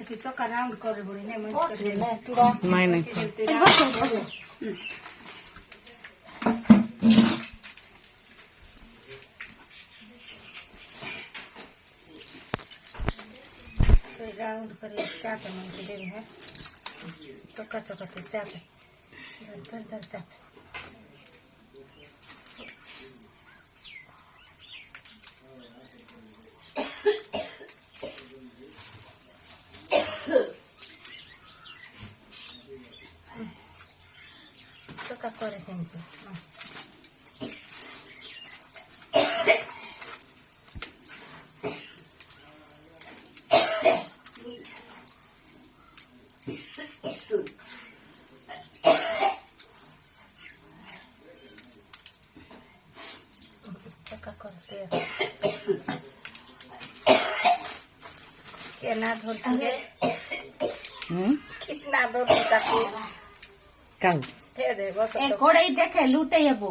ତୁ ଚକା ରାଉଣ୍ଡ କରି ବୁଢୀ ନାଇଁ ନାଇଁ ନାଇଁ राउंड करे चाटे म्हणजे देवी है चका चका ते चाटे धर धर चाटे चका करे सेमती करते केना धरती है कितना धरती ताके काऊ दे दे बस ए कोड़ई देखे लूटे ये बो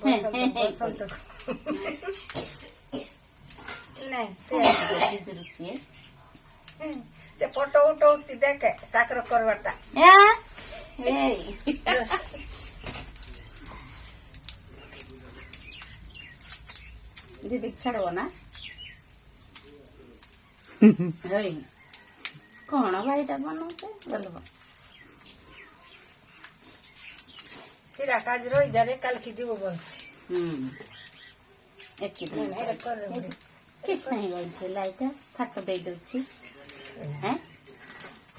बसंत नहीं रुचिए से फोटो उठो सी देखे साकर करवटा या ए दीदी छड़ो ना हई कौन भाईटा बनाते बोलबो सिरा काज रही जा रे कल की जीव बोल एक की नहीं कर रे किस नहीं गई थी लाइट फाटो दे दोची हैं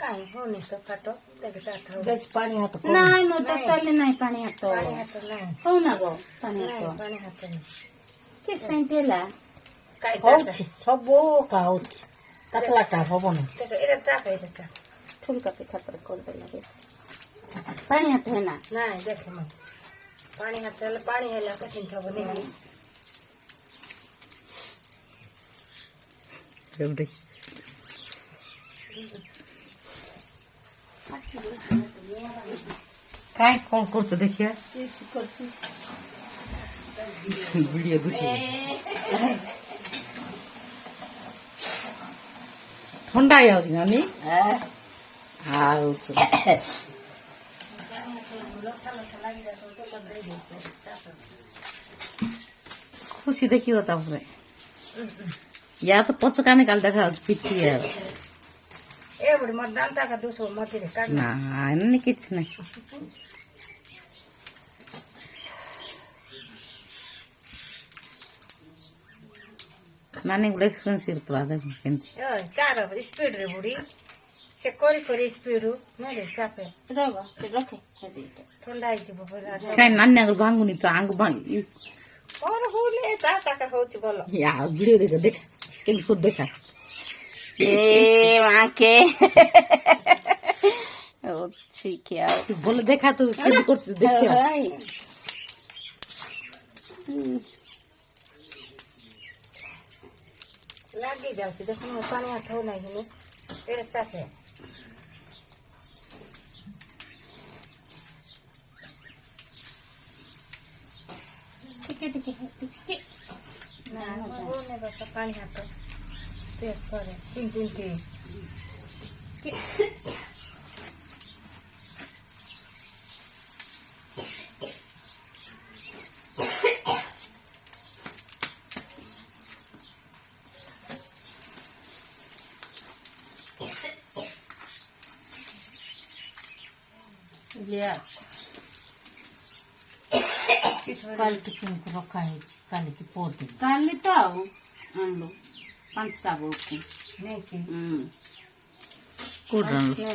काई होनी तो फाटो देखता था बेस पानी हाथ नहीं मोटर चले नहीं पानी हाथ पानी हाथ नहीं हो ना गो पानी हाथ पानी हाथ नहीं किस नहीं तेला काई হচ্ছে সব কাউচ কাতলাটা হবো না देखो এটা चाप ठुल का पिठा पर कर दे लगे पानी हाथ है ना नहीं देखे मैं पानी हाथ चले पानी है ला कसिन थब नहीं জলদি কাই কোন করতে দেখিয়া करती ভিডিও দুছি ঠান্ডা আইছি নানি আউচ খুশি দেখি ওটা পরে या तो पचका निकाल देखा पिठी है ए बड़ी मत डालता का दूसरो मत रे काट ना नहीं किछ नहीं नानी गुड एक्सपेंसिव पड़ा देखो केंच ए कार स्पीड रे बुढ़ी से कोरी स्पीड नहीं रे चापे रवा से रखे छदी ठंडा आई जीव बरा काय नानी अगर भांगुनी तो आंग भांगी और होले ता का होच बोलो या वीडियो देखो देख केन खुद देखा ए वहां के ओ ठीक है बोले देखा तो केन करते देखियो लागी जाती देखो मैं पानी हाथ हो नहीं है तेरे चापे ठीक है ना वो ने बस पानी हाथ तेज करे तीन के लिया काल टिफिन को रखा है काल की पोटी काली तो आनलो 5टा बोकी नहीं की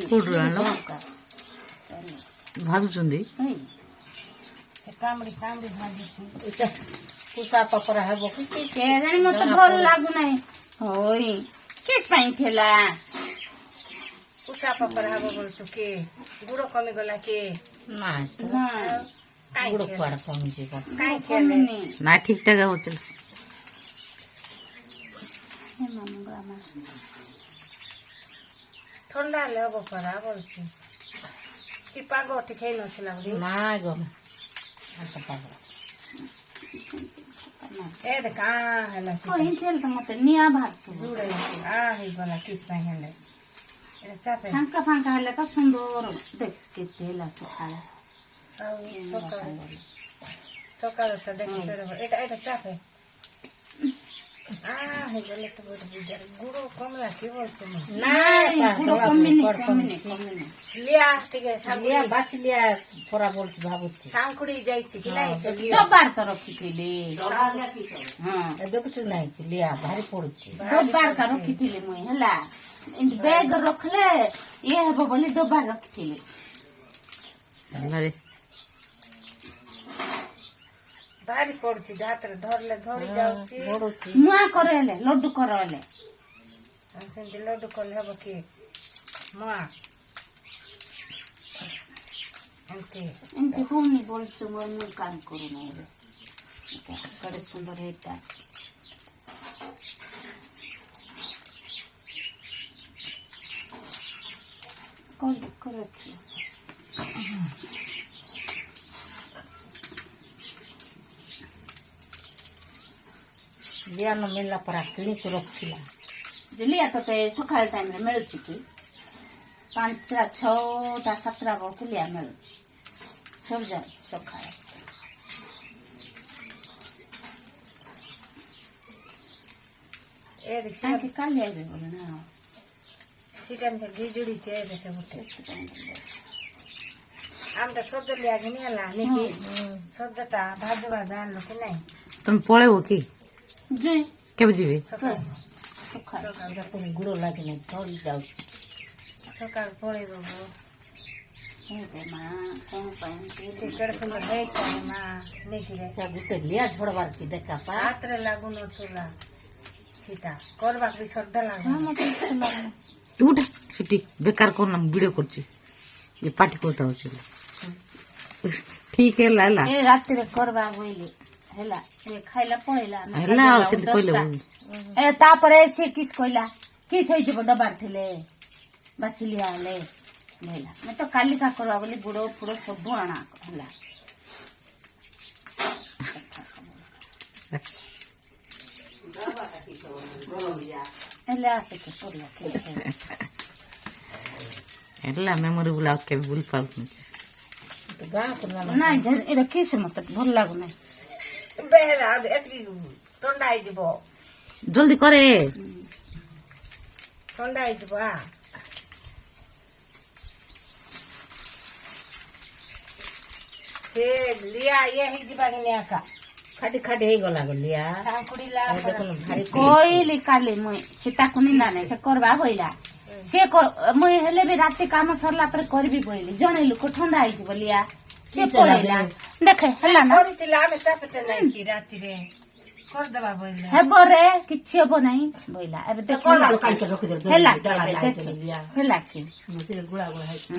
कुडरालो भाजुचंदी से कामड़ी भाजी छी এটা कुसा पपरा है बोकी केजानी मत भल लागु नहीं होई किस पाई थेला उषा पपर हबो बोल चुके गुड़ो कमी गला के ना ना गुड़ पड़ पहुंचे का काई खेले ना ठीक ठाक हो चल ठंडा ले हबो परा बोल छी कि पागो ठिकै नथिला बुढी ना गो आता पागो ए de का हला से कोई थेल त मत निया भात जुड़े आ हे गला किस पाई हले ଏଇଟା ଚାପେ ଫାଙ୍କା ଫାଙ୍କା ହେଲେ ତ ସୁନ୍ଦର ଦେଖ କେତେ ହେଲା ସକାଳେ ଆଉ ସକାଳୁ ତ ଦେଖି ଏଇଟା ଚାପେ ହେଇଗଲେ ତ ଗୋଟେ ବିଜାର ଗୁଡ଼ କମଲା କି ବলছে লিয়া ଟିକେ লিয়া বাসি লিয়া পরা বলছি ভাবুছি ସାଙ୍କୁଡ଼ି ଯାଇଛି କି ନାଇଁ ସେ ଡବାର ତ ରଖିଥିଲି ହଁ ଦେଖୁଛୁ ନାଇଁ লিয়া ଭାରି ପଡୁଛି ଡବାର କା ରଖିଥିଲି ମୁଇଁ ହେଲା ଏମିତି ବ୍ୟାଗ ରଖିଲେ ଇଏ ହେବ ବୋଲି ଡବା ରଖିଥିଲି ଭାରି ପଡୁଛି ହାତରେ ଧରିଲେ ଧରି ଯାଉଛି ପଡୁଛି ମୁଆଁ କରେଇଲେ ଲଡୁ କରେଇଲେ ସେମିତି ଲଡୁ କଲେ ହବ କି ମୁଆଁ ଏମିତି ଏମିତି ହଉନି ବୋଲଛୁ ମୁଁ କାମ କରୁନାହିଁ ଏବେ କେଡ଼େ ସୁନ୍ଦର ହେଇଟା କରୁଛି লিয়া ନ ମିଳିଲା ପରା କିଣିକି ରଖିଥିଲା लिया तो सकाल टाइम रे मिलुची कि 5टा 6टा 7टा बेलू लिया मिलुची सब जाए सकाल ताकि काल आइबे बोले ना ଚିକେନ୍ ଘିଜୁଡ଼ିଛି ଦେଖେ ଗୋଟେ ଆମଟା ସଜ ଲିଆ ଘିନି ହେଲା ନିକି ସଜଟା ଭାଜ ଆଣିଲୁ କି ନାଇଁ ତମେ ପଳେଇବ କି जे କେବେ ଯିବେ ସକାଳୁ सकाल ଗୁଡ଼ ଲାଗିନି ଧରି ଯାଉଛି ସକାଳୁ ପଳେଇବ हे मां कौन पाइन के କେଡ଼େ ସୁନ୍ଦର ହେଇଥାଏ ମା ନେଇକିରେ ଗୋଟେ ଲିଆ ଝଡ଼ବାର କି ଦେଖା ପା ହାତରେ ଲାଗୁନଥିଲା ସେଟା କରିବାକୁ ବି ଶ୍ରଦ୍ଧା ଲାଗୁ हां मते लगना ତୁ ଉଠା ସେଠି ବେକାର କର ଭିଡ଼ିଓ କରୁଛି ଏ ପାଟି କରୁଥା ଅଛି ଠିକ ହେଲା ହେଲା ए रात रे करबा बोइले हैला ए खाइला पळेला ହେଲା ଆଉ ସେମିତି କହିଲେ ए तापरे से किस कोइला किस होई जब डबार थिले बसिलिया ले लेला मैं तो काली का करवा बोली गुड़ो पुरो सब आना हैला एले आके के करला के ହେଲା ମେମୋରେବୁଲ ଆଉ କେବେ ଭୁଲି ପାରୁନି ନାଇଁ ଏଇଟା କିସ ମତେ ଭଲ ଲାଗୁନାହିଁ ବେହେରା ଏତିକି ଥଣ୍ଡା ହେଇଯିବ ଜଲ୍ଦି କରେ ଥଣ୍ଡା ହେଇଯିବ ସେ ଲିଆ ଇଏ ହେଇଯିବା କି ନିଆକା ଖାଟି ଖାଟି ହେଇଗଲା ଲିଆ ସାଙ୍କୁଡ଼ିଲା ଦେଖୁନ ଭାରି କହିଲି କାଲି ମୁଇଁ ସେ ତାକୁ ନିଲା ନାଇଁ ସେ କରବା ବୋଇଲା ସେ ମୁଇଁ ହେଲେ ବି ରାତି କାମ ସରିଲା ପରେ କରିବି ବୋଇଲି ଜଣେ ଲୋକ ଥଣ୍ଡା ହେଇଯିବ ଲିଆ ସେ ପଳେଇଲା ଦେଖେ ହେଲା ନା କରିଥିଲା ଆମେ ଚାପଟେ ନାଇଁ କି ରାତିରେ କରିଦେବା ବୋଇଲେ ହେବ ରେ କିଛି ହବ ନାହିଁ ବୋଇଲା ଏବେ ଦେଖ ହେଲା ହେଲା କି ଗୁଳା ଗୁଳା ହେଇଛି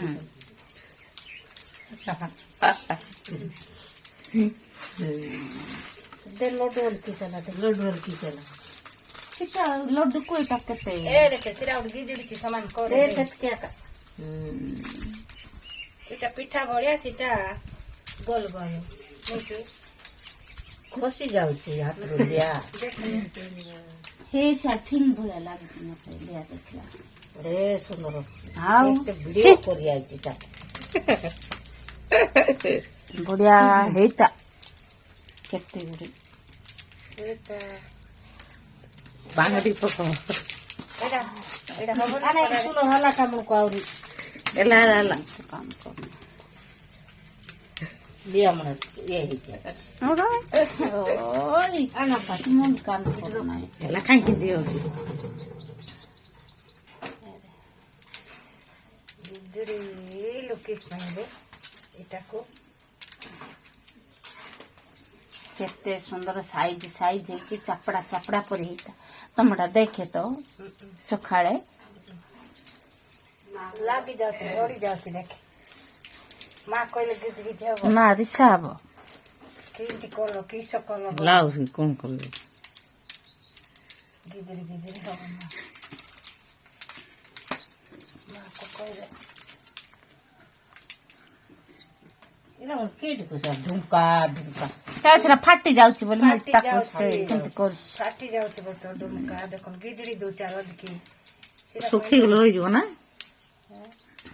ଲଡୁ କିସେଲା ଲଡୁ କିସେଲା ସେଟା ଲଡୁ କୁ ଏଟା କେତେ ଏ ଦେଖେ ସେଟା ଗୋଟେ ବିଜୁଡିଛି ସମାନ করে এটা ପିଠା ଭଳିଆ ସେଟା ଗୋଲ ଗୋଲ ନାଇକି ଖସି ଯାଉଛି ହାତରୁ ଲିଆ हे ସାଠିନ୍ ଭଳିଆ ଲାଗୁଛି ମତେ ଲିଆ ଦେଖିଲା ରେ ସୁନ୍ଦର ଆଉ ଭିଡିଓ କରି ଆଇଛି ତା ବଢିଆ ହେଇତା କେତେ ଗୁଡେ ଏଟା ବାଙ୍ଗଟି ପକ ଏଟା ଏଟା ହବ ଆରେ ଶୁଣ ହେଲା କାମକୁ ଆହୁରି ହେଲା ହେଲା ହେଲା କାମ କର ଲିଆ ମନେ ଇଏ ହେଇଛି ଓଇ ଆନା ପାଟି ମନ କାମ କର ନାହିଁ ହେଲା କାହିଁକି ଦିଅଛି ବିଜୁଡି ଲୋକେଶ ପାଇଁ ଏଟାକୁ କେତେ ସୁନ୍ଦର ସାଇଜ ସାଇଜ ହେଇକି ଚାପଡା ଚାପଡା ପରି ହେଇତା ତମଟା ଦେଖେ ତ ସକାଳେ ଲାଗି ଯାଉଛି ଝଡି ଯାଉଛି ଦେଖେ ମା କହିଲେ ଗିଜି ଗିଜି ହବ ମା ରିସା ହବ କେମିତି କଲ କିସ କଲ ଲାଉସି କଣ କରିବେ ଗିଜିରି ଗିଜିରି ହବ ମାକୁ କହିଲେ ଏଇଟା କିଟକୁ ସାର୍ ଢୁଙ୍କା ଢୁଙ୍କା ସେଟା ଫାଟି ଯାଉଛି ବୋଲି ମୁଁ ଫାଟି ତାକୁ ଯାଉଛି। ସେମିତି କରୁଛି ଫାଟି ଯାଉଛି ବୋତ ଡୁମକା ଦେଖୁନ ଗିଜିରି ଦଉଚା ରଦିକି ଶୁଖିଗଲେ ରହିଯିବ ନା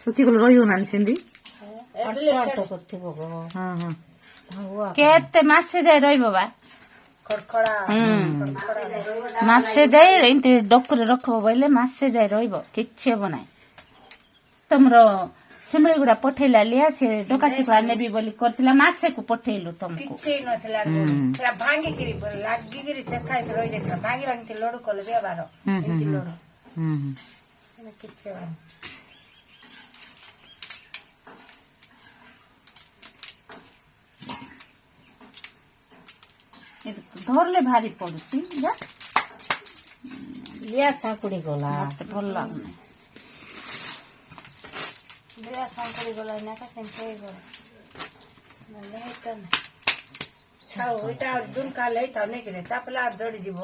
ଶୁଖିଗଲେ ରହିବନାନି ସେମିତି କରିଥିବ ହଁ ହଁ କେତେ ମାସେ ଯାଏ ରହିବ ବା ଖଡଖଡା ମାସେ ଯାଏ ଏମିତି ଡକୁରେ ରଖିବ ବୋଇଲେ ମାସେ ଯାଏ ରହିବ କିଛି ହବ ନାହିଁ ତମର ଶିମିଳି ଗୁଡା ପଠେଇଲା ଲିଆ ସେ ଡକା ଶିଖା ନେବି ବୋଲି କରିଥିଲା ମାସେକୁ ପଠେଇଲୁ ତମକୁ କିଛି ନଥିଲା ସେଟା ଭାଙ୍ଗିକିରି ଲାଗିକିରି ଚେଖା ହେଇକି ରହିଯାଇଥିଲା ଭାଙ୍ଗି ଭାଙ୍ଗି ଲଡୁ କଲେ ବ୍ୟବହାର ଏମିତି ଲଡୁ କିଛି ହବନି ଧରଲେ ଭାରି ପଡୁଛି ଲିଆ ସାଙ୍କୁଡି ଗଲା ମତେ ଭଲ ଲାଗୁନି ଲିଆ ସାଙ୍କୁଡି ଗଲା ନା ସେମିତି ହେଇଗଲା ଛାଉ ଏଇଟା ଦୁନ କାଲେ ହେଇଥାଉ ନେଇକିରି ଚାପଲା ଜଡି ଯିବ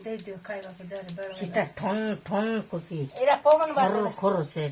ଦେଇଦିଅ ଖାଇବାକୁ ଜଡି ବେଳ ଏଇଟା ଠନ ଠନ କୁକି ଏଇଟା ପବନ ବାହାର ଖର ସେ